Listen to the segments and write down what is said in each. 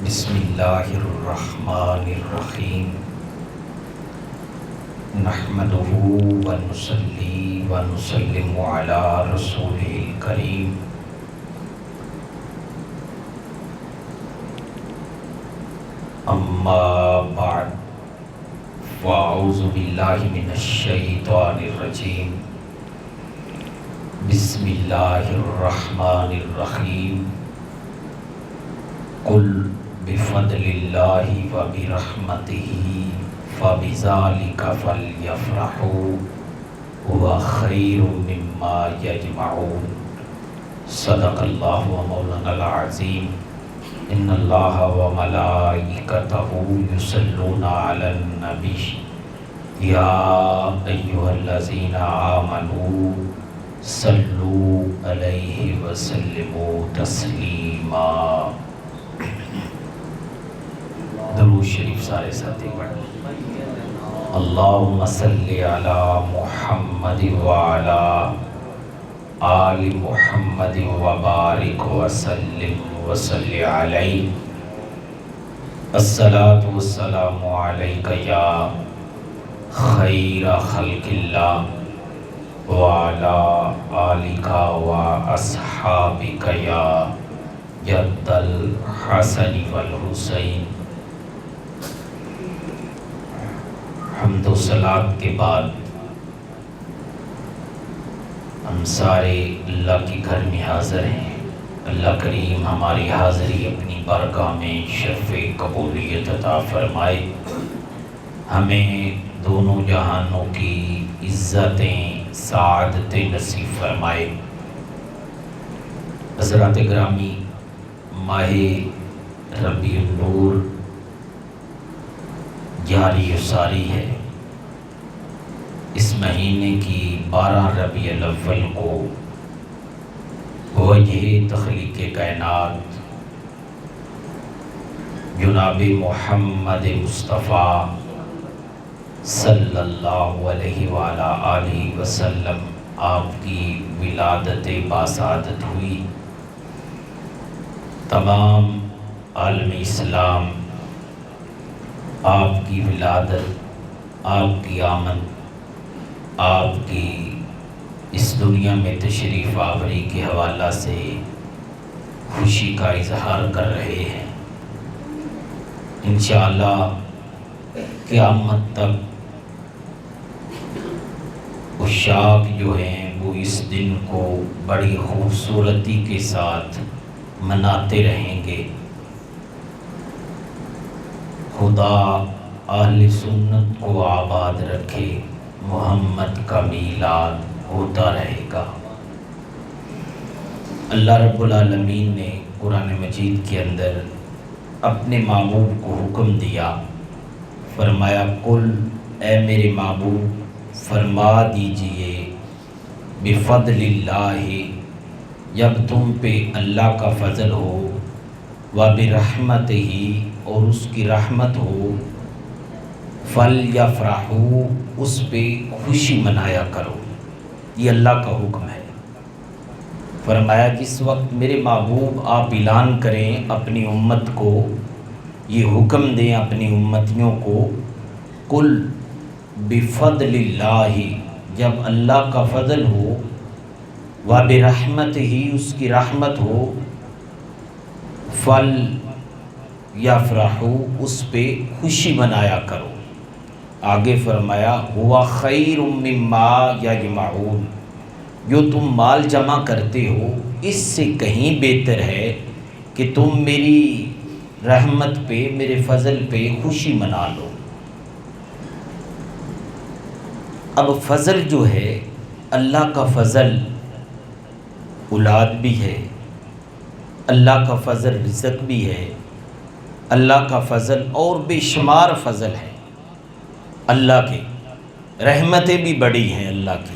بسم اللہ الرحمن الرحیم نحمدہ ونصلی ونسلم علی رسولہ الکریم اما بعد فاعوذ باللہ من الشیطان الرجیم بسم اللہ الرحمن الرحیم قل بفضل اللہ وبرحمتہ فبذلک فلیفرحوا هو خیر مما یجمعون صدق اللہ مولانا العظیم ان اللہ وملائکتہ یصلون علی النبی یا ایہا الذین آمنوا صلوا علیہ وسلموا تسلیما۔ درود شریف سارے ساتھی پڑھیں۔ اللہم صلی علی محمد وعلی آل محمد وبارک وسلم وصلی علیہ۔ الصلاۃ والسلام علیک یا خیر خلق اللہ وعلی آلک واصحابک یا جد الحسن والحسین۔ حمد و صلات کے بعد ہم سارے اللہ کے گھر میں حاضر ہیں۔ اللہ کریم ہماری حاضری اپنی بارگاہ میں شرف قبولیت عطا فرمائے، ہمیں دونوں جہانوں کی عزتیں سعادتیں نصیب فرمائے۔ حضرات گرامی، ماہ ربیع النور جاری و ساری ہے۔ اس مہینے کی 12 ربیع الاول کو وجہ تخلیق کائنات جناب محمد مصطفیٰ صلی اللہ علیہ وآلہ آلہ وسلم آپ کی ولادت باسعادت ہوئی۔ تمام عالم اسلام آپ کی ولادت، آپ کی آمد، آپ کی اس دنیا میں تشریف آوری کے حوالہ سے خوشی کا اظہار کر رہے ہیں۔ انشاءاللہ قیامت تک عشاق جو ہیں وہ اس دن کو بڑی خوبصورتی کے ساتھ مناتے رہیں گے۔ خدا اہل سنت کو آباد رکھے، محمد کا میلاد ہوتا رہے گا۔ اللہ رب العالمین نے قرآن مجید کے اندر اپنے محبوب کو حکم دیا، فرمایا قل اے میرے محبوب فرما دیجئے بفضل اللہ، جب تم پہ اللہ کا فضل ہو، وبرحمتہ اور اس کی رحمت ہو، فلیفرحوا اس پہ خوشی منایا کرو۔ یہ اللہ کا حکم ہے۔ فرمایا جس وقت میرے محبوب آپ اعلان کریں اپنی امت کو، یہ حکم دیں اپنی امتیوں کو، قل بفضل اللہ، جب اللہ کا فضل ہو، وبرحمتہ اس کی رحمت ہو، فلیفرحوا اس پہ خوشی منایا کرو۔ آگے فرمایا ہوا خیر مما یجمعون، جو تم مال جمع کرتے ہو اس سے کہیں بہتر ہے کہ تم میری رحمت پہ، میرے فضل پہ خوشی منا لو۔ اب فضل جو ہے، اللہ کا فضل اولاد بھی ہے، اللہ کا فضل رزق بھی ہے، اللہ کا فضل اور بے شمار فضل ہے اللہ کے، رحمتیں بھی بڑی ہیں اللہ کی۔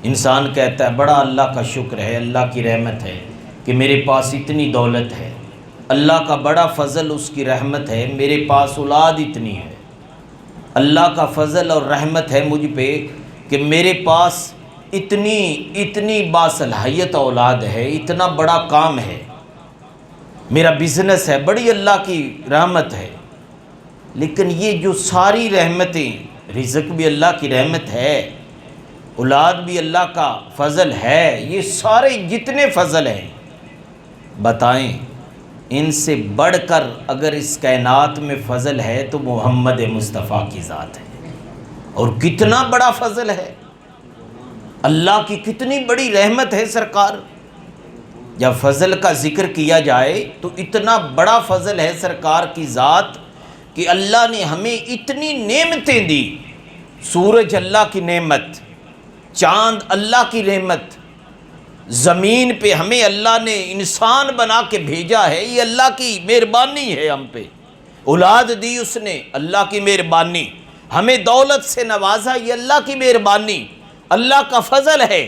انسان کہتا ہے بڑا اللہ کا شکر ہے، اللہ کی رحمت ہے کہ میرے پاس اتنی دولت ہے، اللہ کا بڑا فضل اس کی رحمت ہے میرے پاس اولاد اتنی ہے، اللہ کا فضل اور رحمت ہے مجھ پہ کہ میرے پاس اتنی باصلاحیت اولاد ہے، اتنا بڑا کام ہے۔ میرا بزنس ہے، بڑی اللہ کی رحمت ہے، لیکن یہ جو ساری رحمتیں، رزق بھی اللہ کی رحمت ہے، اولاد بھی اللہ کا فضل ہے، یہ سارے جتنے فضل ہیں، بتائیں ان سے بڑھ کر اگر اس کائنات میں فضل ہے تو محمد مصطفیٰ کی ذات ہے۔ اور کتنا بڑا فضل ہے، اللہ کی کتنی بڑی رحمت ہے سرکار۔ جب فضل کا ذکر کیا جائے تو اتنا بڑا فضل ہے سرکار کی ذات کہ اللہ نے ہمیں اتنی نعمتیں دی۔ سورج اللہ کی نعمت، چاند اللہ کی رحمت، زمین پہ ہمیں اللہ نے انسان بنا کے بھیجا ہے، یہ اللہ کی مہربانی ہے ہم پہ۔ اولاد دی اس نے، اللہ کی مہربانی۔ ہمیں دولت سے نوازا، یہ اللہ کی مہربانی، اللہ کا فضل ہے۔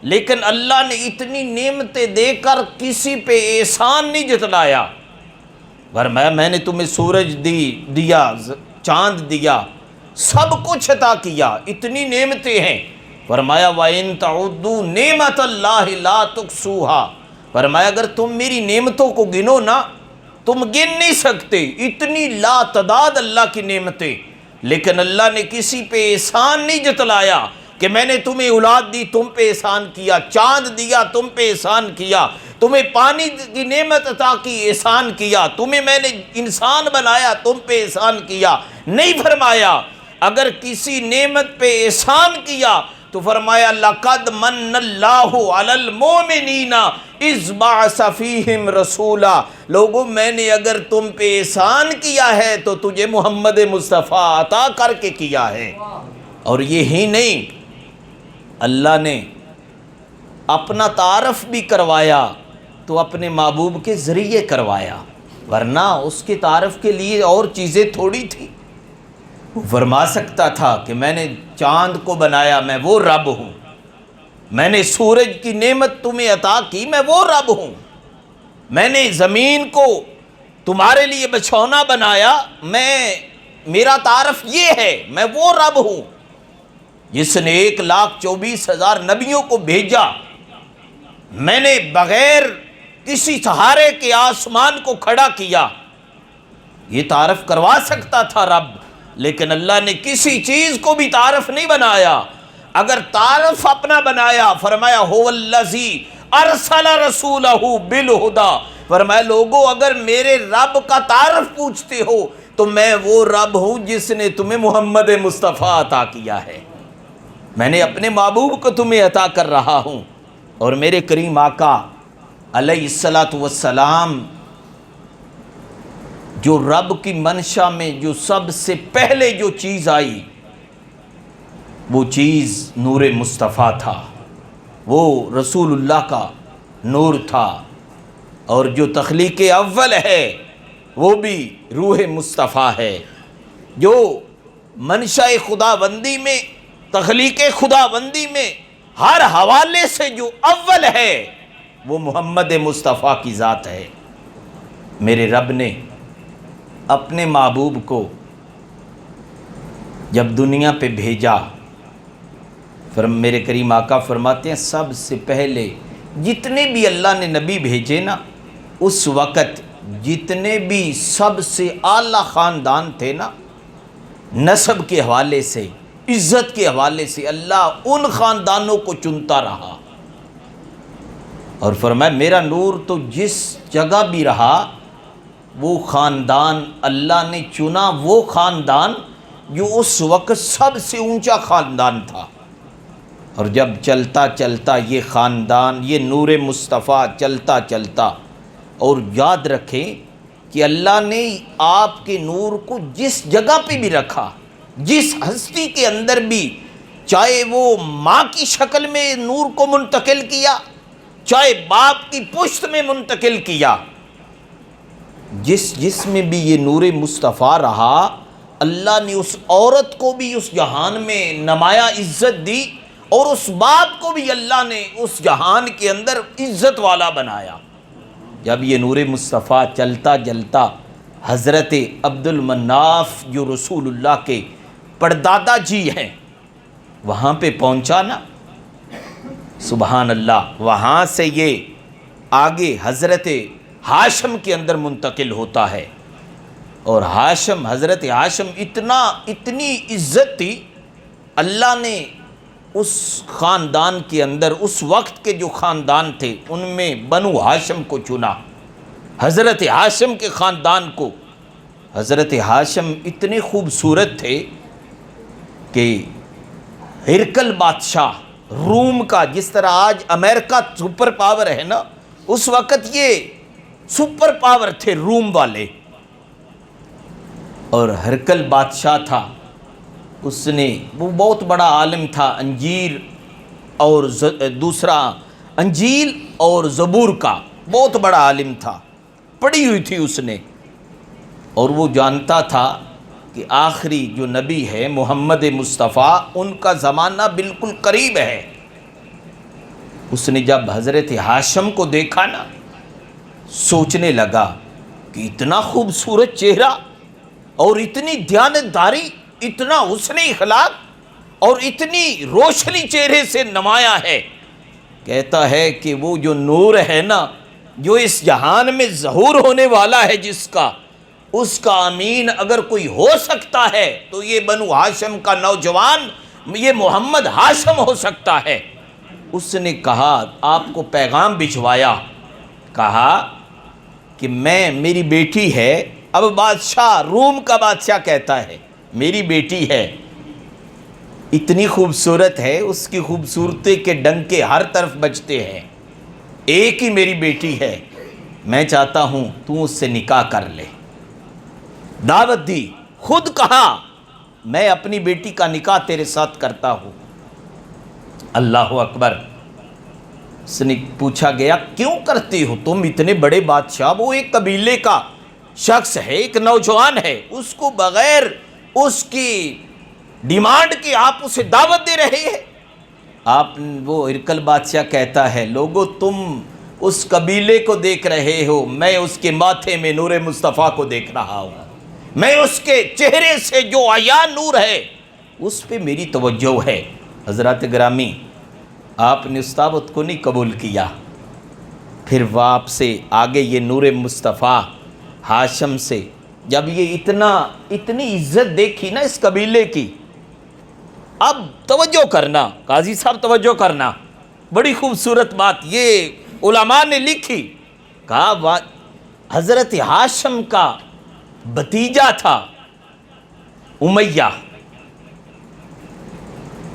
لیکن اللہ نے اتنی نعمتیں دے کر کسی پہ احسان نہیں جتلایا۔ فرمایا میں نے تمہیں سورج دیا، چاند دیا، سب کچھ عطا کیا، اتنی نعمتیں ہیں۔ فرمایا وَإِن تَعُدُّوا نِعْمَتَ اللَّهِ لَا تُحْصُوهَا، فرمایا اگر تم میری نعمتوں کو گنو نا، تم گن نہیں سکتے، اتنی لا تعداد اللہ کی نعمتیں۔ لیکن اللہ نے کسی پہ احسان نہیں جتلایا کہ میں نے تمہیں اولاد دی، تم پہ احسان کیا، چاند دیا، تم پہ احسان کیا، تمہیں پانی کی نعمت عطا کی، احسان کیا، تمہیں میں نے انسان بنایا، تم پہ احسان کیا۔ نہیں فرمایا اگر کسی نعمت پہ احسان کیا تو فرمایا لَقَدْ مَنَّ اللَّهُ عَلَى الْمُؤْمِنِينَ إِذْ بَعَثَ فِيهِمْ رَسُولًا، لوگوں میں نے اگر تم پہ احسان کیا ہے تو تجھے محمد مصطفیٰ عطا کر کے کیا ہے۔ اور یہی نہیں، اللہ نے اپنا تعارف بھی کروایا تو اپنے محبوب کے ذریعے کروایا، ورنہ اس کے تعارف کے لیے اور چیزیں تھوڑی تھی۔ وہ فرما سکتا تھا کہ میں نے چاند کو بنایا، میں وہ رب ہوں، میں نے سورج کی نعمت تمہیں عطا کی، میں وہ رب ہوں، میں نے زمین کو تمہارے لیے بچھونا بنایا، میرا تعارف یہ ہے، میں وہ رب ہوں جس نے 1,24,000 نبیوں کو بھیجا، میں نے بغیر کسی سہارے کے آسمان کو کھڑا کیا۔ یہ تعارف کروا سکتا تھا رب، لیکن اللہ نے کسی چیز کو بھی تعارف نہیں بنایا۔ اگر تعارف اپنا بنایا، فرمایا هو الذی ارسل رسولہ بالہدی، فرمایا لوگوں اگر میرے رب کا تعارف پوچھتے ہو تو میں وہ رب ہوں جس نے تمہیں محمد مصطفیٰ عطا کیا ہے، میں نے اپنے محبوب کو تمہیں عطا کر رہا ہوں۔ اور میرے کریم آقا علیہ الصلاۃ والسلام جو رب کی منشا میں جو سب سے پہلے جو چیز آئی وہ چیز نور مصطفیٰ تھا، وہ رسول اللہ کا نور تھا، اور جو تخلیق اول ہے وہ بھی روح مصطفیٰ ہے۔ جو منشا خداوندی میں، تخلیق خداوندی میں ہر حوالے سے جو اول ہے وہ محمد مصطفیٰ کی ذات ہے۔ میرے رب نے اپنے محبوب کو جب دنیا پہ بھیجا، میرے کریم آقا فرماتے ہیں سب سے پہلے جتنے بھی اللہ نے نبی بھیجے نا، اس وقت جتنے بھی سب سے اعلیٰ خاندان تھے نا، نسب کے حوالے سے، عزت کے حوالے سے، اللہ ان خاندانوں کو چنتا رہا، اور فرمایا میرا نور تو جس جگہ بھی رہا وہ خاندان اللہ نے چنا، وہ خاندان جو اس وقت سب سے اونچا خاندان تھا۔ اور جب چلتا چلتا یہ خاندان، یہ نور مصطفیٰ چلتا چلتا، اور یاد رکھیں کہ اللہ نے آپ کے نور کو جس جگہ پہ بھی رکھا، جس ہستی کے اندر بھی، چاہے وہ ماں کی شکل میں نور کو منتقل کیا، چاہے باپ کی پشت میں منتقل کیا، جس میں بھی یہ نور مصطفیٰ رہا، اللہ نے اس عورت کو بھی اس جہان میں نمایاں عزت دی، اور اس باپ کو بھی اللہ نے اس جہان کے اندر عزت والا بنایا۔ جب یہ نور مصطفیٰ چلتا جلتا حضرت عبد المناف جو رسول اللہ کے پردادا جی ہیں وہاں پہ پہنچا نا، سبحان اللہ، وہاں سے یہ آگے حضرت ہاشم کے اندر منتقل ہوتا ہے۔ اور ہاشم، حضرت ہاشم اتنی عزت تھی، اللہ نے اس خاندان کے اندر اس وقت کے جو خاندان تھے ان میں بنو ہاشم کو چنا، حضرت ہاشم کے خاندان کو۔ حضرت ہاشم اتنے خوبصورت تھے کہ ہرقل بادشاہ روم کا، جس طرح آج امریکہ سپر پاور ہے نا، اس وقت یہ سپر پاور تھے روم والے۔ اور ہرقل بادشاہ تھا، اس نے، وہ بہت بڑا عالم تھا، انجیل اور زبور کا بہت بڑا عالم تھا، پڑھی ہوئی تھی اس نے۔ اور وہ جانتا تھا کہ آخری جو نبی ہے محمد مصطفیٰ، ان کا زمانہ بالکل قریب ہے۔ اس نے جب حضرت ہاشم کو دیکھا نا، سوچنے لگا کہ اتنا خوبصورت چہرہ اور اتنی دیانتداری، اتنا حسن اخلاق اور اتنی روشنی چہرے سے نمایاں ہے۔ کہتا ہے کہ وہ جو نور ہے نا، جو اس جہان میں ظہور ہونے والا ہے جس کا، اس کا امین اگر کوئی ہو سکتا ہے تو یہ بنو ہاشم کا نوجوان، یہ محمد ہاشم ہو سکتا ہے۔ اس نے کہا، آپ کو پیغام بھجوایا، کہا کہ میری بیٹی ہے۔ اب بادشاہ، روم کا بادشاہ کہتا ہے میری بیٹی ہے، اتنی خوبصورت ہے، اس کی خوبصورتی کے ڈنکے ہر طرف بجتے ہیں، ایک ہی میری بیٹی ہے، میں چاہتا ہوں تو اس سے نکاح کر لے۔ دعوت دی، خود کہا میں اپنی بیٹی کا نکاح تیرے ساتھ کرتا ہوں۔ اللہ اکبر۔ اس نے پوچھا گیا کیوں کرتی ہو تم، اتنے بڑے بادشاہ، وہ ایک قبیلے کا شخص ہے، ایک نوجوان ہے، اس کو بغیر اس کی ڈیمانڈ کے آپ اسے دعوت دے رہے ہیں؟ وہ ہرقل بادشاہ کہتا ہے، لوگو تم اس قبیلے کو دیکھ رہے ہو، میں اس کے ماتھے میں نور مصطفیٰ کو دیکھ رہا ہوں، میں اس کے چہرے سے جو عیاں نور ہے اس پہ میری توجہ ہے۔ حضرات گرامی، آپ نے اس دعوت کو نہیں قبول کیا، پھر وہ آپ سے آگے یہ نور مصطفیٰ ہاشم سے جب یہ اتنی عزت دیکھی نا اس قبیلے کی، اب توجہ کرنا قاضی صاحب، توجہ کرنا، بڑی خوبصورت بات یہ علماء نے لکھی، کہا حضرت ہاشم کا بھتیجا تھا امیہ۔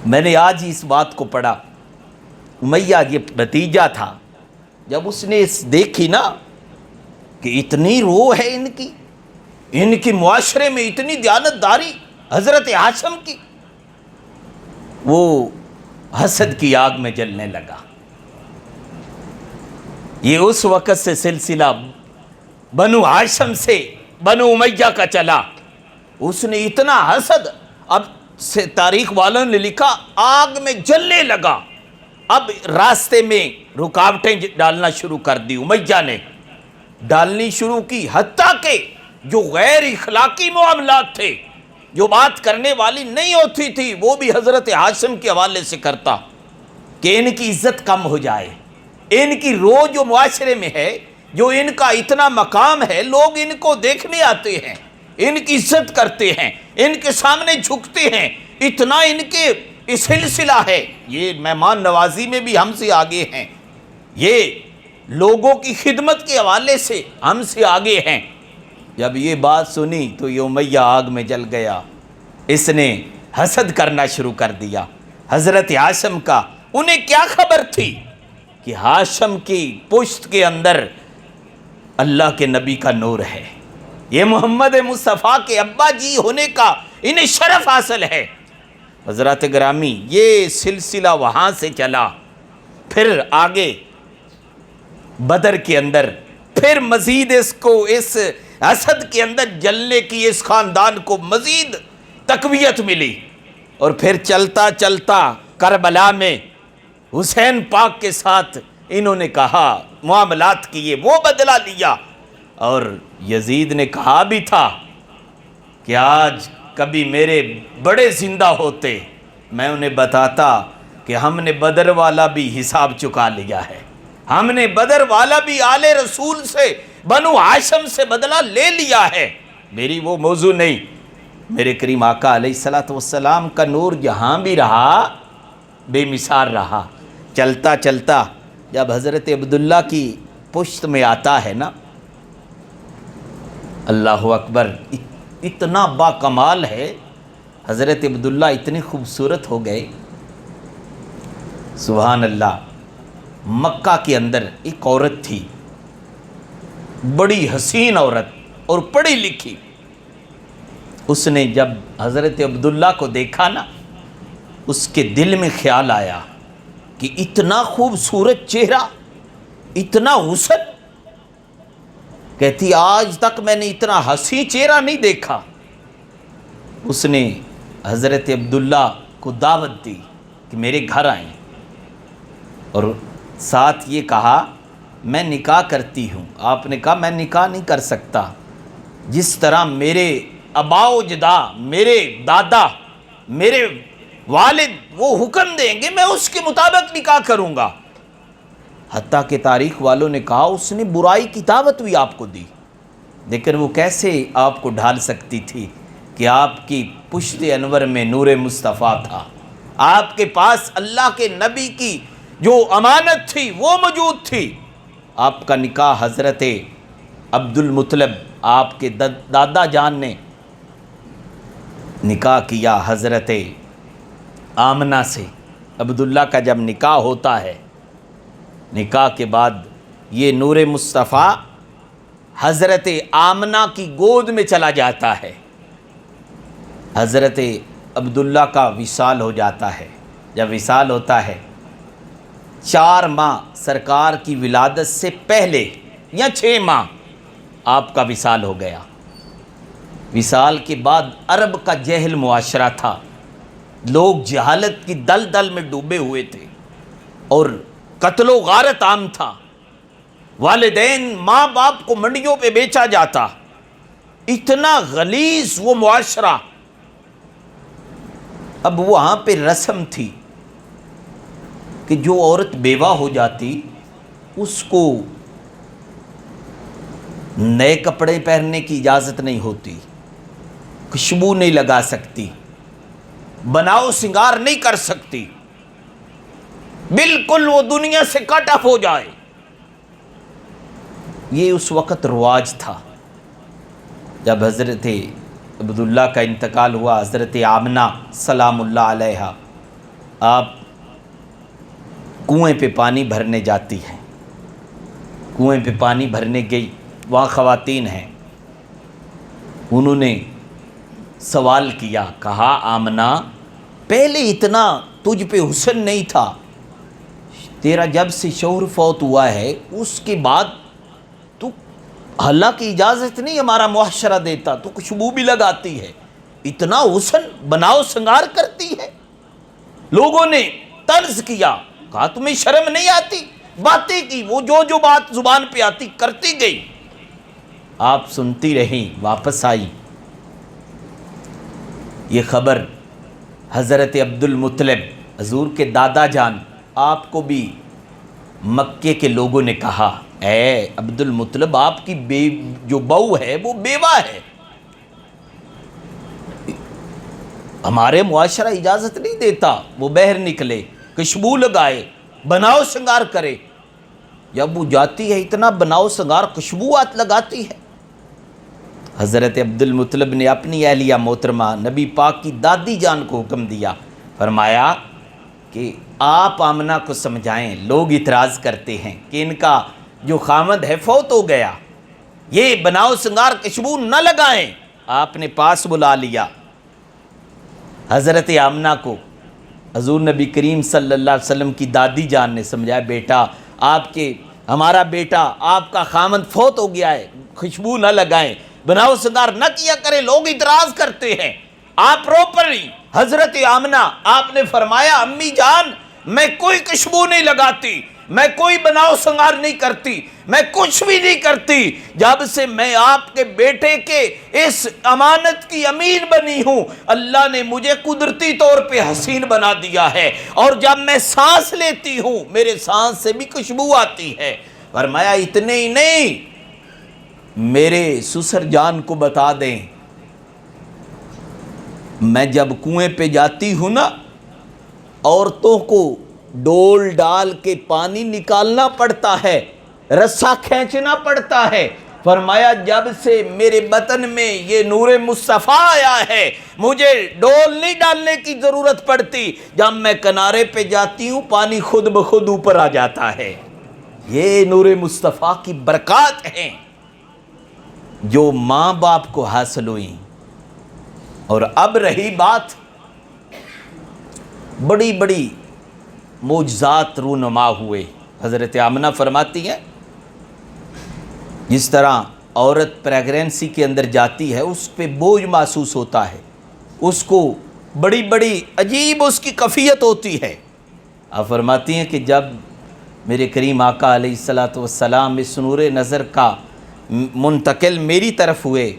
میں نے آج ہی اس بات کو پڑھا، امیہ یہ بھتیجا تھا۔ جب اس نے دیکھی نا کہ اتنی روح ہے ان کی معاشرے میں اتنی دیانتداری حضرت ہاشم کی، وہ حسد کی آگ میں جلنے لگا۔ یہ اس وقت سے سلسلہ بنو ہاشم سے بنو امیہ کا چلا۔ اس نے اتنا حسد، اب سے تاریخ والوں نے لکھا آگ میں جلنے لگا، اب راستے میں رکاوٹیں ڈالنا شروع کر دی، امیہ نے ڈالنی شروع کی، حتیٰ کہ جو غیر اخلاقی معاملات تھے، جو بات کرنے والی نہیں ہوتی تھی، وہ بھی حضرت ہاشم کے حوالے سے کرتا کہ ان کی عزت کم ہو جائے، ان کی روح جو معاشرے میں ہے، جو ان کا اتنا مقام ہے، لوگ ان کو دیکھنے آتے ہیں، ان کی عزت کرتے ہیں، ان کے سامنے جھکتے ہیں، اتنا ان کے سلسلہ ہے، یہ مہمان نوازی میں بھی ہم سے آگے ہیں، یہ لوگوں کی خدمت کے حوالے سے ہم سے آگے ہیں۔ جب یہ بات سنی تو یہ امیہ آگ میں جل گیا، اس نے حسد کرنا شروع کر دیا حضرت ہاشم کا۔ انہیں کیا خبر تھی کہ ہاشم کی پشت کے اندر اللہ کے نبی کا نور ہے، یہ محمد مصطفیٰ کے ابا جی ہونے کا انہیں شرف حاصل ہے۔ حضرات گرامی، یہ سلسلہ وہاں سے چلا، پھر آگے بدر کے اندر، پھر مزید اس حسد کے اندر جلنے کی اس خاندان کو مزید تقویت ملی، اور پھر چلتا چلتا کربلا میں حسین پاک کے ساتھ انہوں نے کہا معاملات کیے، وہ بدلہ لیا، اور یزید نے کہا بھی تھا کہ آج کبھی میرے بڑے زندہ ہوتے، میں انہیں بتاتا کہ ہم نے بدر والا بھی حساب چکا لیا ہے، ہم نے بدر والا بھی آل رسول سے، بنو ہاشم سے بدلہ لے لیا ہے، میری وہ موضوع نہیں۔ میرے کریم آقا علیہ الصلوۃ والسلام کا نور یہاں بھی رہا، بے مثال رہا۔ چلتا چلتا جب حضرت عبداللہ کی پشت میں آتا ہے نا، اللہ اکبر، اتنا با کمال ہے، حضرت عبداللہ اتنے خوبصورت ہو گئے، سبحان اللہ۔ مکہ کے اندر ایک عورت تھی، بڑی حسین عورت اور پڑھی لکھی، اس نے جب حضرت عبداللہ کو دیکھا نا، اس کے دل میں خیال آیا کہ اتنا خوبصورت چہرہ، اتنا حسن، کہتی آج تک میں نے اتنا حسین چہرہ نہیں دیکھا۔ اس نے حضرت عبداللہ کو دعوت دی کہ میرے گھر آئیں، اور ساتھ یہ کہا میں نکاح کرتی ہوں۔ آپ نے کہا میں نکاح نہیں کر سکتا، جس طرح میرے آبا و اجداد، میرے دادا، میرے والد وہ حکم دیں گے میں اس کے مطابق نکاح کروں گا۔ حتیٰ کہ تاریخ والوں نے کہا اس نے برائی کی دعوت بھی آپ کو دی، لیکن وہ کیسے آپ کو ڈھال سکتی تھی کہ آپ کی پشت انور میں نور مصطفیٰ تھا، آپ کے پاس اللہ کے نبی کی جو امانت تھی وہ موجود تھی۔ آپ کا نکاح حضرت عبد المطلب، آپ کے دادا جان نے نکاح کیا حضرت آمنہ سے۔ عبداللہ کا جب نکاح ہوتا ہے، نکاح کے بعد یہ نور مصطفیٰ حضرت آمنہ کی گود میں چلا جاتا ہے، حضرت عبداللہ کا وصال ہو جاتا ہے۔ جب وصال ہوتا ہے، 4 ماہ سرکار کی ولادت سے پہلے یا 6 ماہ آپ کا وصال ہو گیا۔ وصال کے بعد عرب کا جہل معاشرہ تھا، لوگ جہالت کی دلدل میں ڈوبے ہوئے تھے، اور قتل و غارت عام تھا، والدین ماں باپ کو منڈیوں پہ بیچا جاتا، اتنا غلیظ وہ معاشرہ۔ اب وہاں پہ رسم تھی کہ جو عورت بیوہ ہو جاتی اس کو نئے کپڑے پہننے کی اجازت نہیں ہوتی، خوشبو نہیں لگا سکتی، بناؤ سنگار نہیں کر سکتی، بالکل وہ دنیا سے کٹ آف ہو جائے۔ یہ اس وقت رواج تھا۔ جب حضرت عبداللہ کا انتقال ہوا، حضرت آمنہ سلام اللہ علیہا آپ کنویں پہ پانی بھرنے جاتی ہیں، کنویں پہ پانی بھرنے گئی، وہاں خواتین ہیں، انہوں نے سوال کیا، کہا آمنہ پہلے اتنا تجھ پہ حسن نہیں تھا، تیرا جب سے شوہر فوت ہوا ہے اس کے بعد تو حالانکہ اجازت نہیں ہمارا معاشرہ دیتا، تو خوشبو بھی لگاتی ہے، اتنا حسن بناؤ سنگار کرتی ہے۔ لوگوں نے طرز کیا، کہا تمہیں شرم نہیں آتی؟ باتیں کی، وہ جو بات زبان پہ آتی کرتی گئی۔ آپ سنتی رہیں، واپس آئی، یہ خبر حضرت عبد المطلب حضور کے دادا جان آپ کو بھی مکے کے لوگوں نے کہا، اے عبد المطلب آپ کی جو بہو ہے وہ بیوہ ہے، ہمارے معاشرہ اجازت نہیں دیتا وہ باہر نکلے، خوشبو لگائے، بناؤ سنگار کرے۔ جب وہ جاتی ہے اتنا بناؤ سنگار خوشبوات لگاتی ہے۔ حضرت عبد المطلب نے اپنی اہلیہ محترمہ نبی پاک کی دادی جان کو حکم دیا، فرمایا کہ آپ آمنہ کو سمجھائیں، لوگ اعتراض کرتے ہیں کہ ان کا جو خامد ہے فوت ہو گیا، یہ بناؤ سنگار خوشبو نہ لگائیں۔ آپ نے پاس بلا لیا حضرت آمنہ کو، حضور نبی کریم صلی اللہ علیہ وسلم کی دادی جان نے سمجھایا، بیٹا ہمارا بیٹا آپ کا خامد فوت ہو گیا ہے، خوشبو نہ لگائیں، بناؤ سنگار نہ کیا کرے، لوگ اعتراض کرتے ہیں۔ آپ رو پڑی حضرت آمنہ، آپ نے فرمایا امی جان میں کوئی خوشبو نہیں لگاتی، میں کوئی بناؤ سنگار نہیں کرتی، میں کچھ بھی نہیں کرتی۔ جب سے میں آپ کے بیٹے کے اس امانت کی امین بنی ہوں، اللہ نے مجھے قدرتی طور پہ حسین بنا دیا ہے، اور جب میں سانس لیتی ہوں میرے سانس سے بھی خوشبو آتی ہے۔ فرمایا اتنے ہی نہیں، میرے سسر جان کو بتا دیں، میں جب کنویں پہ جاتی ہوں نا، عورتوں کو ڈول ڈال کے پانی نکالنا پڑتا ہے، رسا کھینچنا پڑتا ہے۔ فرمایا جب سے میرے بطن میں یہ نور مصطفیٰ آیا ہے، مجھے ڈول نہیں ڈالنے کی ضرورت پڑتی، جب میں کنارے پہ جاتی ہوں پانی خود بخود اوپر آ جاتا ہے۔ یہ نور مصطفیٰ کی برکات ہیں جو ماں باپ کو حاصل ہوئیں۔ اور اب رہی بات، بڑی بڑی معجزات رونما ہوئے۔ حضرت آمنہ فرماتی ہیں جس طرح عورت پریگننسی کے اندر جاتی ہے اس پہ بوجھ محسوس ہوتا ہے، اس کو بڑی بڑی عجیب اس کی کیفیت ہوتی ہے۔ آپ فرماتی ہیں کہ جب میرے کریم آقا علیہ الصلوۃ والسلام اس نور نظر کا منتقل میری طرف ہوئے،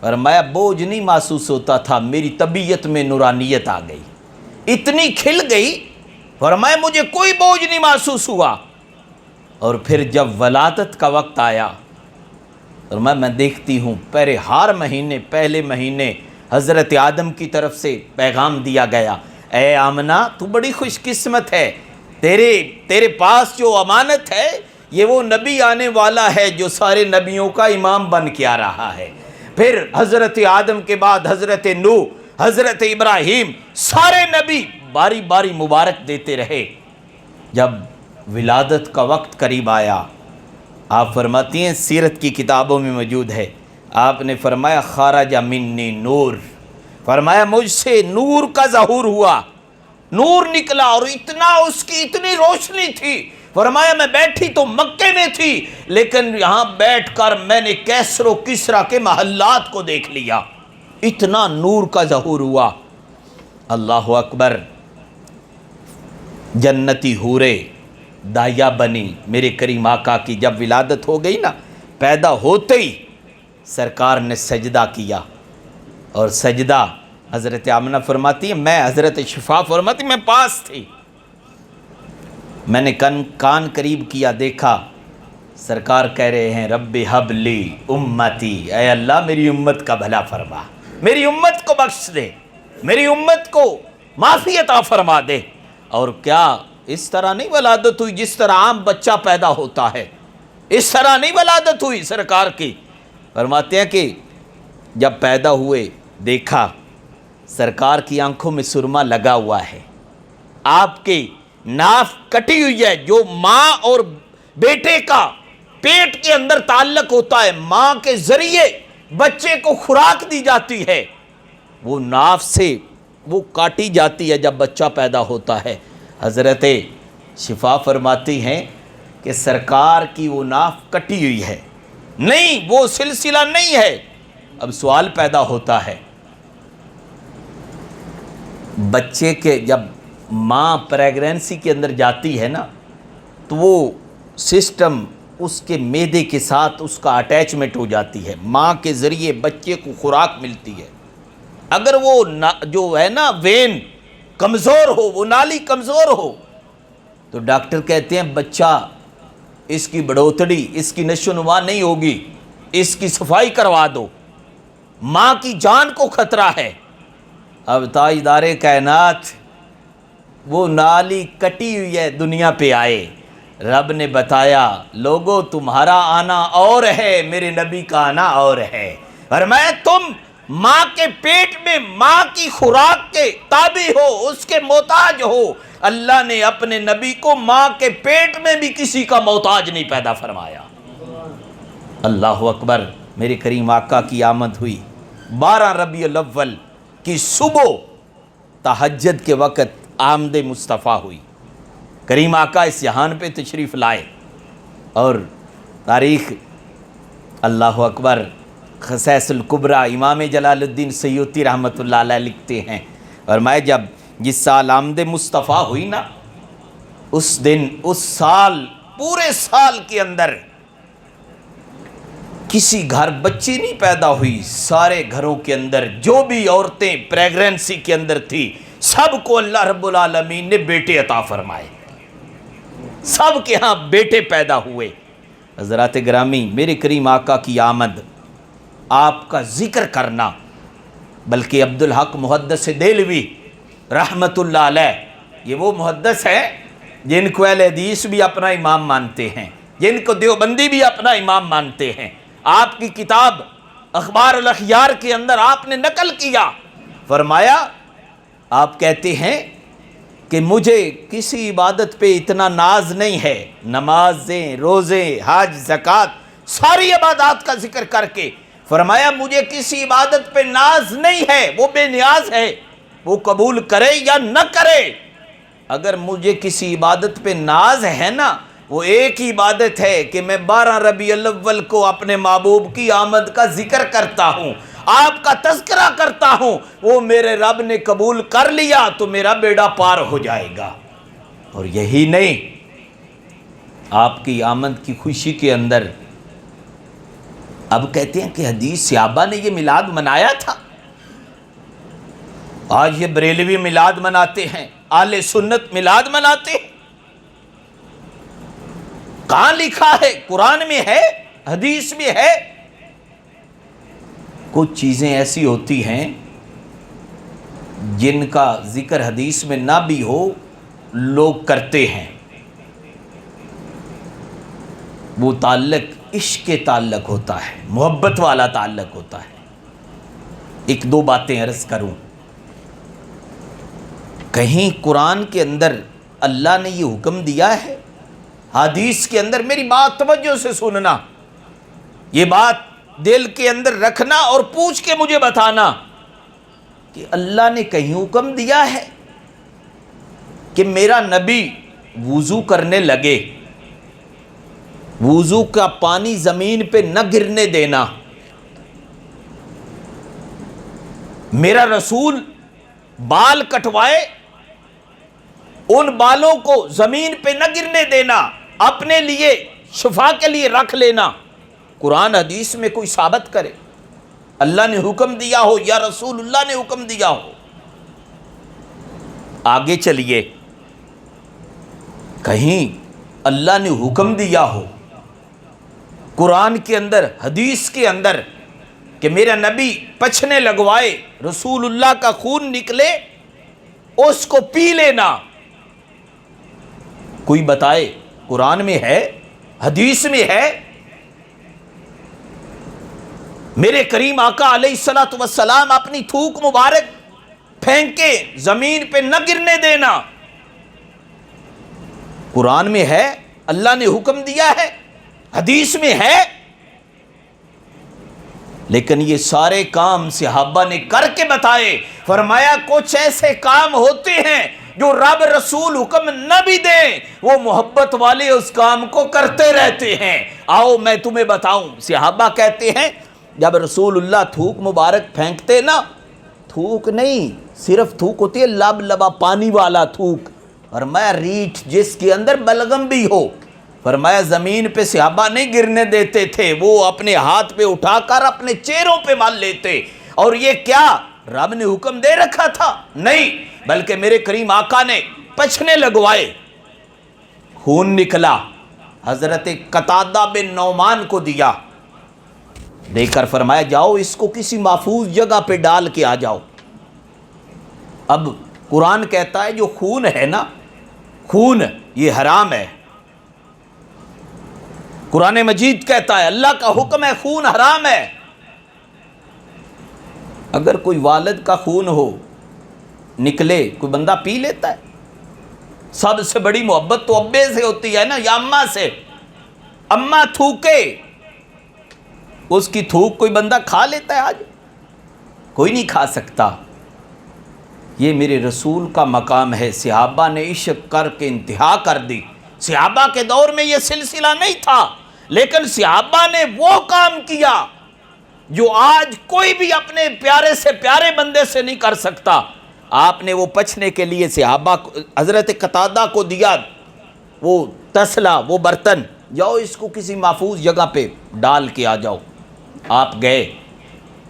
فرمایا بوجھ نہیں محسوس ہوتا تھا، میری طبیعت میں نورانیت آ گئی، اتنی کھل گئی، فرمایا مجھے کوئی بوجھ نہیں محسوس ہوا۔ اور پھر جب ولادت کا وقت آیا، فرمایا میں دیکھتی ہوں پہلے مہینے حضرت آدم کی طرف سے پیغام دیا گیا، اے آمنہ تو بڑی خوش قسمت ہے، تیرے پاس جو امانت ہے یہ وہ نبی آنے والا ہے جو سارے نبیوں کا امام بن کے آ رہا ہے۔ پھر حضرت آدم کے بعد حضرت نوح، حضرت ابراہیم، سارے نبی باری باری مبارک دیتے رہے۔ جب ولادت کا وقت قریب آیا، آپ فرماتی ہیں سیرت کی کتابوں میں موجود ہے، آپ نے فرمایا خرج منی نور، فرمایا مجھ سے نور کا ظہور ہوا، نور نکلا، اور اس کی اتنی روشنی تھی، فرمایا میں بیٹھی تو مکے میں تھی، لیکن یہاں بیٹھ کر میں نے کیسر و کسرا کے محلات کو دیکھ لیا، اتنا نور کا ظہور ہوا۔ اللہ اکبر، جنتی حوریں دایا بنی میرے کریم آقا کی۔ جب ولادت ہو گئی نا، پیدا ہوتے ہی سرکار نے سجدہ کیا، اور سجدہ حضرت آمنہ فرماتی ہے میں حضرت شفا فرماتی میں پاس تھی، میں نے کان قریب کیا، دیکھا سرکار کہہ رہے ہیں رب حب لی امتی، اے اللہ میری امت کا بھلا فرما، میری امت کو بخش دے، میری امت کو معافی عطا فرما دے۔ اور کیا اس طرح نہیں ولادت ہوئی جس طرح عام بچہ پیدا ہوتا ہے، اس طرح نہیں ولادت ہوئی سرکار کی۔ فرماتے ہیں کہ جب پیدا ہوئے دیکھا سرکار کی آنکھوں میں سرما لگا ہوا ہے، آپ کی ناف کٹی ہوئی ہے، جو ماں اور بیٹے کا پیٹ کے اندر تعلق ہوتا ہے، ماں کے ذریعے بچے کو خوراک دی جاتی ہے، وہ ناف سے وہ کاٹی جاتی ہے جب بچہ پیدا ہوتا ہے۔ حضرت شفا فرماتی ہیں کہ سرکار کی وہ ناف کٹی ہوئی ہے، نہیں وہ سلسلہ نہیں ہے۔ اب سوال پیدا ہوتا ہے، بچے کے جب ماں پریگننسی کے اندر جاتی ہے نا تو وہ سسٹم اس کے معدے کے ساتھ اس کا اٹیچمنٹ ہو جاتی ہے، ماں کے ذریعے بچے کو خوراک ملتی ہے۔ اگر وہ جو ہے نا وین کمزور ہو، وہ نالی کمزور ہو، تو ڈاکٹر کہتے ہیں بچہ اس کی بڑھوتری، اس کی نشو نما نہیں ہوگی، اس کی صفائی کروا دو، ماں کی جان کو خطرہ ہے۔ اب تاجدار کائنات وہ نالی کٹی ہوئی ہے دنیا پہ آئے، رب نے بتایا لوگو تمہارا آنا اور ہے، میرے نبی کا آنا اور ہے۔ فرمایا تم ماں کے پیٹ میں ماں کی خوراک کے تابع ہو، اس کے محتاج ہو۔ اللہ نے اپنے نبی کو ماں کے پیٹ میں بھی کسی کا محتاج نہیں پیدا فرمایا۔ اللہ اکبر، میرے کریم آقا کی آمد ہوئی 12 ربیع الاول کی صبح، تہجد کے وقت آمد مصطفیٰ ہوئی، کریم آقا اس جہان پہ تشریف لائے، اور تاریخ اللہ اکبر خصائص الکبریٰ امام جلال الدین سیوطی رحمۃ اللہ علیہ لکھتے ہیں، فرمایا جب جس سال آمد مصطفیٰ ہوئی نا اس دن، اس سال، پورے سال کے اندر کسی گھر بچی نہیں پیدا ہوئی، سارے گھروں کے اندر جو بھی عورتیں پریگننسی کے اندر تھی سب کو اللہ رب العالمین نے بیٹے عطا فرمائے، سب کے ہاں بیٹے پیدا ہوئے۔ حضرات گرامی، میرے کریم آقا کی آمد، آپ کا ذکر کرنا، بلکہ عبدالحق محدث دہلوی رحمت اللہ علیہ، یہ وہ محدث ہے جن کو اہل حدیث بھی اپنا امام مانتے ہیں، جن کو دیوبندی بھی اپنا امام مانتے ہیں۔ آپ کی کتاب اخبار الاخیار کے اندر آپ نے نقل کیا، فرمایا آپ کہتے ہیں کہ مجھے کسی عبادت پہ اتنا ناز نہیں ہے، نمازیں، روزے، حج، زکوٰۃ، ساری عبادات کا ذکر کر کے فرمایا مجھے کسی عبادت پہ ناز نہیں ہے، وہ بے نیاز ہے، وہ قبول کرے یا نہ کرے۔ اگر مجھے کسی عبادت پہ ناز ہے نا، وہ ایک ہی عبادت ہے کہ میں 12 ربیع الاول کو اپنے محبوب کی آمد کا ذکر کرتا ہوں، آپ کا تذکرہ کرتا ہوں، وہ میرے رب نے قبول کر لیا تو میرا بیڑا پار ہو جائے گا۔ اور یہی نہیں، آپ کی آمد کی خوشی کے اندر اب کہتے ہیں کہ حدیث صحابہ نے یہ میلاد منایا تھا۔ آج یہ بریلوی میلاد مناتے ہیں، اہل سنت میلاد مناتے ہیں۔ کہاں لکھا ہے؟ قرآن میں ہے، حدیث میں ہے۔ کچھ چیزیں ایسی ہوتی ہیں جن کا ذکر حدیث میں نہ بھی ہو، لوگ کرتے ہیں۔ وہ تعلق عشق کے تعلق ہوتا ہے، محبت والا تعلق ہوتا ہے۔ ایک دو باتیں عرض کروں۔ کہیں قرآن کے اندر اللہ نے یہ حکم دیا ہے، حدیث کے اندر، میری بات توجہ سے سننا، یہ بات دل کے اندر رکھنا اور پوچھ کے مجھے بتانا کہ اللہ نے کہیں حکم دیا ہے کہ میرا نبی وضو کرنے لگے، وضو کا پانی زمین پہ نہ گرنے دینا، میرا رسول بال کٹوائے ان بالوں کو زمین پہ نہ گرنے دینا، اپنے لیے شفا کے لیے رکھ لینا؟ قرآن حدیث میں کوئی ثابت کرے اللہ نے حکم دیا ہو یا رسول اللہ نے حکم دیا ہو؟ آگے چلیے، کہیں اللہ نے حکم دیا ہو قرآن کے اندر، حدیث کے اندر، کہ میرا نبی پچھنے لگوائے، رسول اللہ کا خون نکلے، اس کو پی لینا؟ کوئی بتائے، قرآن میں ہے، حدیث میں ہے؟ میرے کریم آقا علیہ الصلوۃ والسلام اپنی تھوک مبارک پھینکے، زمین پہ نہ گرنے دینا، قرآن میں ہے، اللہ نے حکم دیا ہے، حدیث میں ہے۔ لیکن یہ سارے کام صحابہ نے کر کے بتائے، فرمایا کچھ ایسے کام ہوتے ہیں جو رب رسول حکم نہ بھی دیں، وہ محبت والے اس کام کو کرتے رہتے ہیں۔ آؤ میں تمہیں بتاؤں، صحابہ کہتے ہیں جب رسول اللہ تھوک مبارک پھینکتے نا، تھوک نہیں، صرف تھوک ہوتی ہے لب لبا پانی والا تھوک، فرمایا ریٹھ جس کے اندر بلغم بھی ہو، فرمایا زمین پہ صحابہ نہیں گرنے دیتے تھے، وہ اپنے ہاتھ پہ اٹھا کر اپنے چہروں پہ مال لیتے۔ اور یہ کیا رب نے حکم دے رکھا تھا؟ نہیں، بلکہ میرے کریم آقا نے پچھنے لگوائے، خون نکلا، حضرت قتادہ بن نعمان کو دیا، دے کر فرمایا جاؤ اس کو کسی محفوظ جگہ پہ ڈال کے آ جاؤ۔ اب قرآن کہتا ہے جو خون ہے نا، خون یہ حرام ہے، قرآن مجید کہتا ہے، اللہ کا حکم ہے، خون حرام ہے۔ اگر کوئی والد کا خون ہو نکلے، کوئی بندہ پی لیتا ہے؟ سب سے بڑی محبت تو ابے سے ہوتی ہے نا، یا اماں سے۔ اماں تھوکے، اس کی تھوک کوئی بندہ کھا لیتا ہے؟ آج کوئی نہیں کھا سکتا۔ یہ میرے رسول کا مقام ہے، صحابہ نے عشق کر کے انتہا کر دی۔ صحابہ کے دور میں یہ سلسلہ نہیں تھا، لیکن صحابہ نے وہ کام کیا جو آج کوئی بھی اپنے پیارے سے پیارے بندے سے نہیں کر سکتا۔ آپ نے وہ پچھنے کے لیے صحابہ حضرت قتادہ کو دیا، وہ تسلا، وہ برتن، جاؤ اس کو کسی محفوظ جگہ پہ ڈال کے آ جاؤ۔ آپ گئے،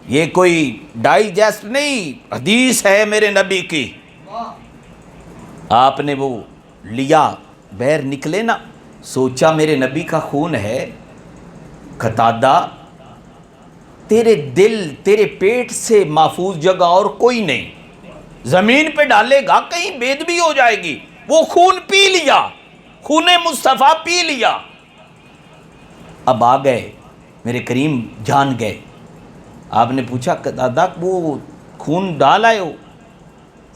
یہ کوئی ڈائجسٹ نہیں، حدیث ہے میرے نبی کی۔ آپ نے وہ لیا، بیر نکلے نا، سوچا میرے نبی کا خون ہے، قتادہ تیرے دل تیرے پیٹ سے محفوظ جگہ اور کوئی نہیں، زمین پہ ڈالے گا کہیں بے ادبی ہو جائے گی، وہ خون پی لیا، خون مصطفیٰ پی لیا۔ اب آ گئے، میرے کریم جان گئے۔ آپ نے پوچھا قتادہ وہ خون ڈال آئے ہو؟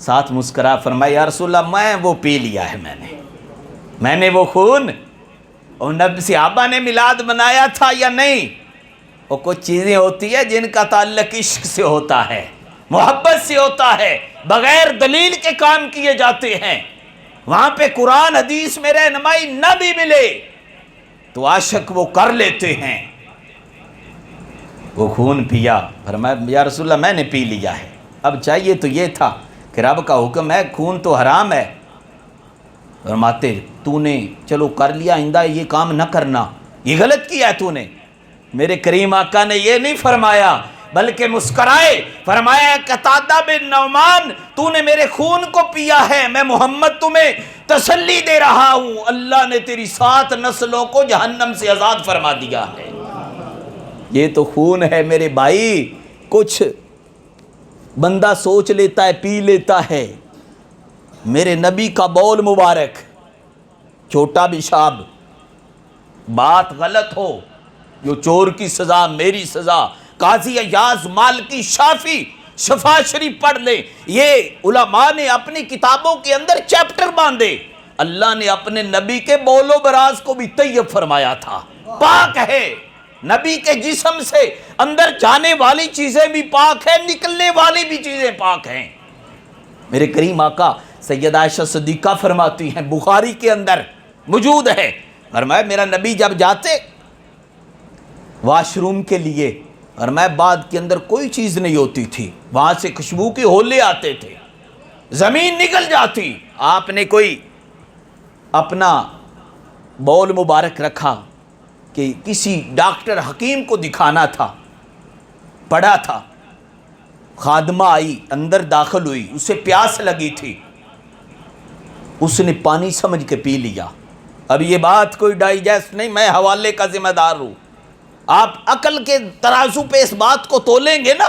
ساتھ مسکرا، فرمایا یا رسول اللہ میں وہ پی لیا ہے، میں نے وہ خون، اور نبی صحابہ نے میلاد منایا تھا یا نہیں؟ وہ کچھ چیزیں ہوتی ہیں جن کا تعلق عشق سے ہوتا ہے، محبت سے ہوتا ہے، بغیر دلیل کے کام کیے جاتے ہیں۔ وہاں پہ قرآن حدیث میں رہنمائی نہ بھی ملے تو عاشق وہ کر لیتے ہیں۔ وہ خون پیا، فرمایا یا رسول اللہ میں نے پی لیا ہے۔ اب چاہیے تو یہ تھا کہ رب کا حکم ہے، خون تو حرام ہے، فرماتے تو نے چلو کر لیا، آئندہ یہ کام نہ کرنا، یہ غلط کیا ہے تو نے۔ میرے کریم آقا نے یہ نہیں فرمایا، بلکہ مسکرائے، فرمایا قتادہ بن نعمان تو نے میرے خون کو پیا ہے، میں محمد تمہیں تسلی دے رہا ہوں، اللہ نے تیری 7 نسلوں کو جہنم سے آزاد فرما دیا ہے۔ یہ تو خون ہے میرے بھائی، کچھ بندہ سوچ لیتا ہے پی لیتا ہے۔ میرے نبی کا بول مبارک، چھوٹا پیشاب، بات غلط ہو، جو چور کی سزا میری سزا، قاضی ایاز مالکی شافی شفا شریف پڑھ لے، یہ علماء نے اپنی کتابوں کے اندر چیپٹر باندھے۔ اللہ نے اپنے نبی کے بول و براز کو بھی طیب فرمایا تھا، پاک ہے، نبی کے جسم سے اندر جانے والی چیزیں بھی پاک ہیں، نکلنے والی بھی چیزیں پاک ہیں۔ میرے کریم آقا سیدہ عائشہ صدیقہ فرماتی ہیں، بخاری کے اندر موجود ہے، فرمایا میرا نبی جب جاتے واش روم کے لیے، فرمایا بعد کے اندر کوئی چیز نہیں ہوتی تھی، وہاں سے خوشبو کے ہولے آتے تھے، زمین نکل جاتی، آپ نے کوئی اپنا بول مبارک رکھا کہ کسی ڈاکٹر حکیم کو دکھانا تھا، پڑا تھا، خادمہ آئی اندر داخل ہوئی، اسے پیاس لگی تھی، اس نے پانی سمجھ کے پی لیا۔ اب یہ بات کوئی ڈائجسٹ نہیں، میں حوالے کا ذمہ دار ہوں، آپ عقل کے ترازو پہ اس بات کو تولیں گے نا،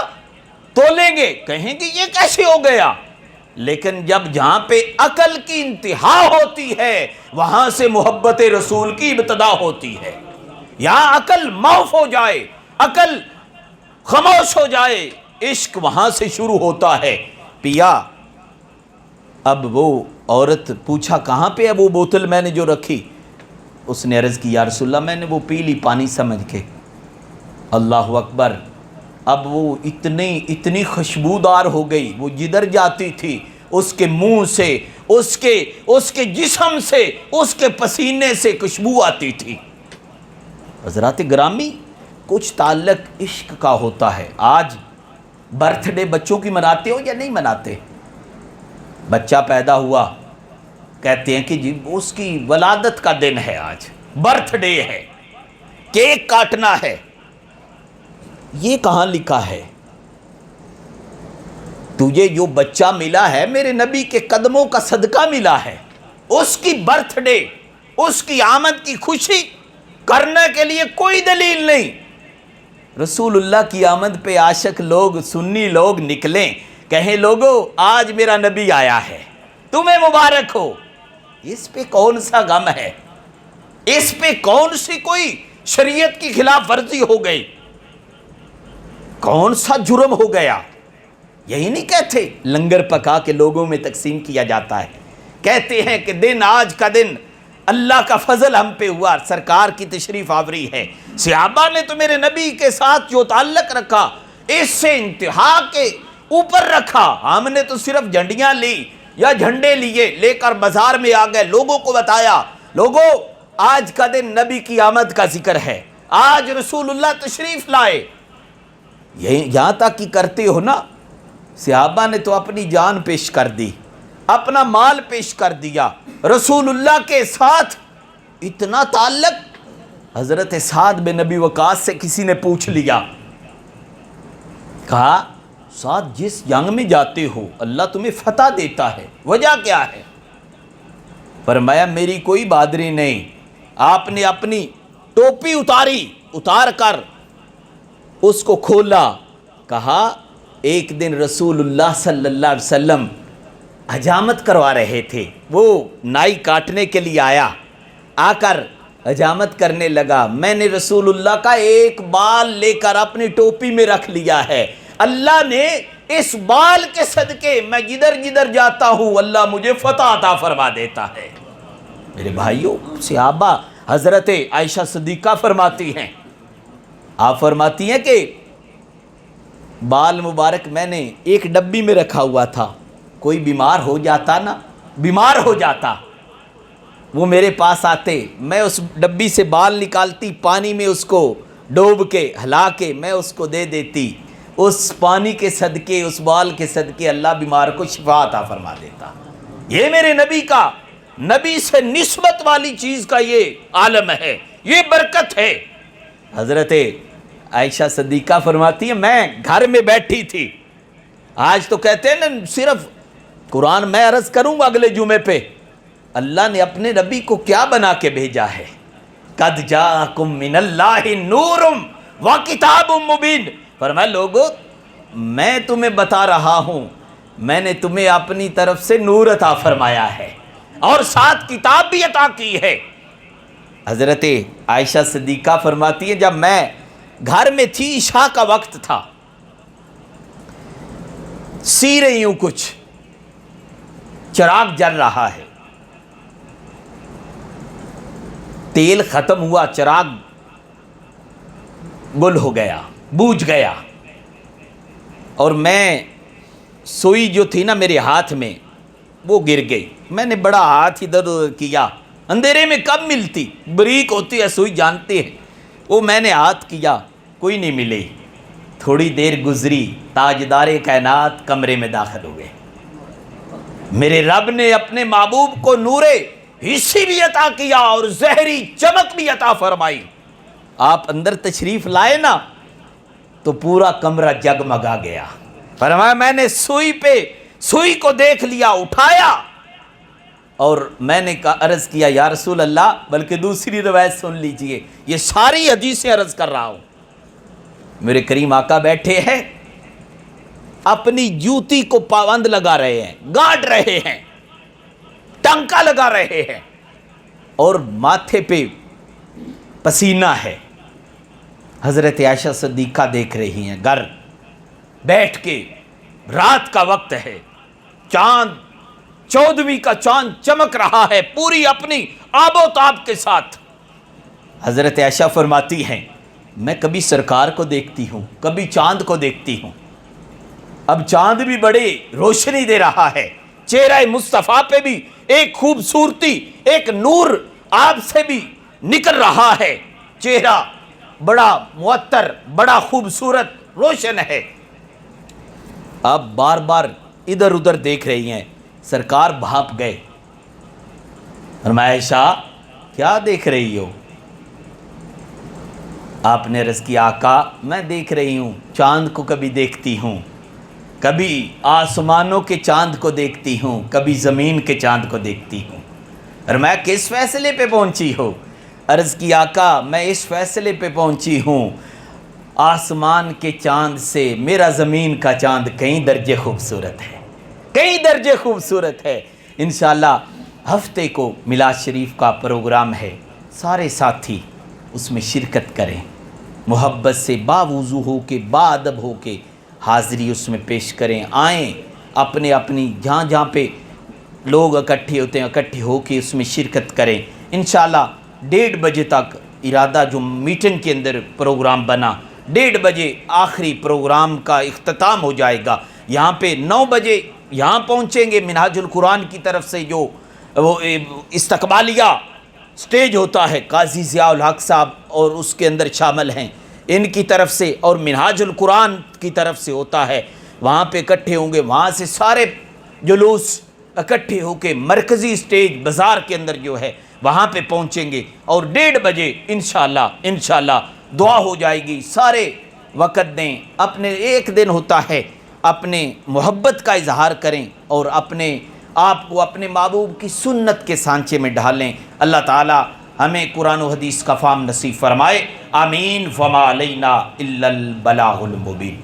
تولیں گے، کہیں گے یہ کیسے ہو گیا، لیکن جب جہاں پہ عقل کی انتہا ہوتی ہے وہاں سے محبت رسول کی ابتدا ہوتی ہے۔ یہاں عقل معاف ہو جائے، عقل خاموش ہو جائے، عشق وہاں سے شروع ہوتا ہے۔ پیا، اب وہ عورت پوچھا کہاں پہ ہے وہ بوتل میں نے جو رکھی؟ اس نے عرض کی یا رسول اللہ میں نے وہ پی لی پانی سمجھ کے۔ اللہ اکبر، اب وہ اتنی خوشبودار ہو گئی، وہ جدھر جاتی تھی اس کے منہ سے، اس کے جسم سے، اس کے پسینے سے خوشبو آتی تھی۔ حضرات گرامی، کچھ تعلق عشق کا ہوتا ہے۔ آج برتھ ڈے بچوں کی مناتے ہو یا نہیں مناتے؟ بچہ پیدا ہوا، کہتے ہیں کہ جی اس کی ولادت کا دن ہے، آج برتھ ڈے ہے، کیک کاٹنا ہے۔ یہ کہاں لکھا ہے؟ تجھے جو بچہ ملا ہے میرے نبی کے قدموں کا صدقہ ملا ہے، اس کی برتھ ڈے، اس کی آمد کی خوشی کرنے کے لیے کوئی دلیل نہیں۔ رسول اللہ کی آمد پہ عاشق لوگ، سنی لوگ نکلیں، کہیں لوگو آج میرا نبی آیا ہے، تمہیں مبارک ہو، اس پہ کون سا غم ہے؟ اس پہ کون سی کوئی شریعت کی خلاف ورزی ہو گئی؟ کون سا جرم ہو گیا؟ یہی نہیں کہتے لنگر پکا کے لوگوں میں تقسیم کیا جاتا ہے، کہتے ہیں کہ دن آج کا دن اللہ کا فضل ہم پہ ہوا، سرکار کی تشریف آوری ہے، صحابہ نے تو میرے نبی کے ساتھ جو تعلق رکھا اس سے انتہا کے اوپر رکھا، ہم نے تو صرف جھنڈیاں لی یا جھنڈے لیے، لے کر بازار میں آ گئے، لوگوں کو بتایا، لوگوں آج کا دن نبی کی آمد کا ذکر ہے، آج رسول اللہ تشریف لائے۔ یہاں تک کہ کرتے ہو نا، صحابہ نے تو اپنی جان پیش کر دی، اپنا مال پیش کر دیا، رسول اللہ کے ساتھ اتنا تعلق. حضرت سعد بن نبی وقاص سے کسی نے پوچھ لیا, کہا سعد جس جنگ میں جاتے ہو اللہ تمہیں فتح دیتا ہے, وجہ کیا ہے؟ فرمایا میری کوئی بہادری نہیں. آپ نے اپنی ٹوپی اتار کر اس کو کھولا, کہا ایک دن رسول اللہ صلی اللہ علیہ وسلم حجامت کروا رہے تھے, وہ نائی کاٹنے کے لیے آیا, آ کر حجامت کرنے لگا, میں نے رسول اللہ کا ایک بال لے کر اپنی ٹوپی میں رکھ لیا ہے, اللہ نے اس بال کے صدقے میں جدھر جدھر جاتا ہوں اللہ مجھے فتح عطا فرما دیتا ہے. میرے بھائیوں, صحابہ حضرت عائشہ صدیقہ فرماتی ہیں, آپ فرماتی ہیں کہ بال مبارک میں نے ایک ڈبی میں رکھا ہوا تھا, کوئی بیمار ہو جاتا وہ میرے پاس آتے, میں اس ڈبی سے بال نکالتی, پانی میں اس کو ڈوب کے ہلا کے میں اس کو دے دیتی, اس پانی کے صدقے, اس بال کے صدقے اللہ بیمار کو شفا عطا فرما دیتا. یہ میرے نبی سے نسبت والی چیز کا یہ عالم ہے, یہ برکت ہے. حضرت عائشہ صدیقہ فرماتی ہے میں گھر میں بیٹھی تھی, آج تو کہتے ہیں نا صرف قرآن میں عرض کروں گا اگلے جمعے پہ, اللہ نے اپنے نبی کو کیا بنا کے بھیجا ہے؟ قد جاءکم من اللہ نور و کتاب مبین. فرمایا لوگو میں تمہیں بتا رہا ہوں, میں نے تمہیں اپنی طرف سے نور عطا فرمایا ہے اور ساتھ کتاب بھی عطا کی ہے. حضرت عائشہ صدیقہ فرماتی ہے جب میں گھر میں تھی, عشاء کا وقت تھا, سی رہی ہوں, کچھ چراغ جل رہا ہے, تیل ختم ہوا, چراغ گل ہو گیا, بوجھ گیا, اور میں سوئی جو تھی نا میرے ہاتھ میں وہ گر گئی. میں نے بڑا ہاتھ ادھر ادھر کیا, اندھیرے میں کب ملتی, بریک ہوتی ہے سوئی جانتے ہیں, وہ میں نے ہاتھ کیا, کوئی نہیں ملی. تھوڑی دیر گزری, تاجدار کائنات کمرے میں داخل ہو گئے. میرے رب نے اپنے محبوب کو نور حسی بھی عطا کیا اور زہری چمک بھی عطا فرمائی. آپ اندر تشریف لائے نا تو پورا کمرہ جگمگا گیا. فرمایا میں نے سوئی کو دیکھ لیا, اٹھایا, اور میں نے عرض کیا یا رسول اللہ, بلکہ دوسری روایت سن لیجئے, یہ ساری حدیثیں عرض کر رہا ہوں. میرے کریم آقا بیٹھے ہیں, اپنی جوتی کو پابند لگا رہے ہیں, گاڑ رہے ہیں, ٹنکا لگا رہے ہیں, اور ماتھے پہ پسینہ ہے. حضرت عائشہ صدیقہ دیکھ رہی ہیں, گھر بیٹھ کے, رات کا وقت ہے, چاند 14ویں کا چاند چمک رہا ہے پوری اپنی آب و تاب کے ساتھ. حضرت عائشہ فرماتی ہیں میں کبھی سرکار کو دیکھتی ہوں, کبھی چاند کو دیکھتی ہوں, اب چاند بھی بڑے روشنی دے رہا ہے, چہرہ مصطفیٰ پہ بھی ایک خوبصورتی, ایک نور آپ سے بھی نکل رہا ہے, چہرہ بڑا معطر, بڑا خوبصورت, روشن ہے. آپ بار بار ادھر ادھر دیکھ رہی ہیں. سرکار بھاپ گئے. فرمایا عائشہ کیا دیکھ رہی ہو؟ آپ نے عرض کیا آقا میں دیکھ رہی ہوں, چاند کو کبھی دیکھتی ہوں, کبھی آسمانوں کے چاند کو دیکھتی ہوں, کبھی زمین کے چاند کو دیکھتی ہوں. فرمایا کس فیصلے پہ پہنچی ہو؟ عرض کی آقا میں اس فیصلے پہ پہنچی ہوں, آسمان کے چاند سے میرا زمین کا چاند کئی درجے خوبصورت ہے, کئی درجے خوبصورت ہے. انشاءاللہ ہفتے کو میلاد شریف کا پروگرام ہے, سارے ساتھی اس میں شرکت کریں, محبت سے باوضو ہو کے, باادب ہو کے حاضری اس میں پیش کریں. آئیں اپنے اپنی جہاں پہ لوگ اکٹھے ہوتے ہیں اکٹھے ہو کے اس میں شرکت کریں. انشاءاللہ 1:30 بجے تک ارادہ جو میٹنگ کے اندر پروگرام بنا, 1:30 بجے آخری پروگرام کا اختتام ہو جائے گا. یہاں پہ 9 بجے یہاں پہنچیں گے. منہاج القرآن کی طرف سے جو وہ استقبالیہ سٹیج ہوتا ہے, قاضی ضیاء الحق صاحب اور اس کے اندر شامل ہیں, ان کی طرف سے, اور منہاج القرآن کی طرف سے ہوتا ہے, وہاں پہ اکٹھے ہوں گے. وہاں سے سارے جلوس اکٹھے ہو کے مرکزی سٹیج بازار کے اندر جو ہے وہاں پہ پہنچیں گے اور 1:30 بجے انشاءاللہ دعا ہو جائے گی. سارے وقت دیں، اپنے ایک دن ہوتا ہے، اپنے محبت کا اظہار کریں اور اپنے آپ کو اپنے محبوب کی سنت کے سانچے میں ڈھالیں. اللہ تعالی ہمیں قرآن و حدیث کا فہم نصیب فرمائے. آمین. فما علینا الا البلاغ المبین.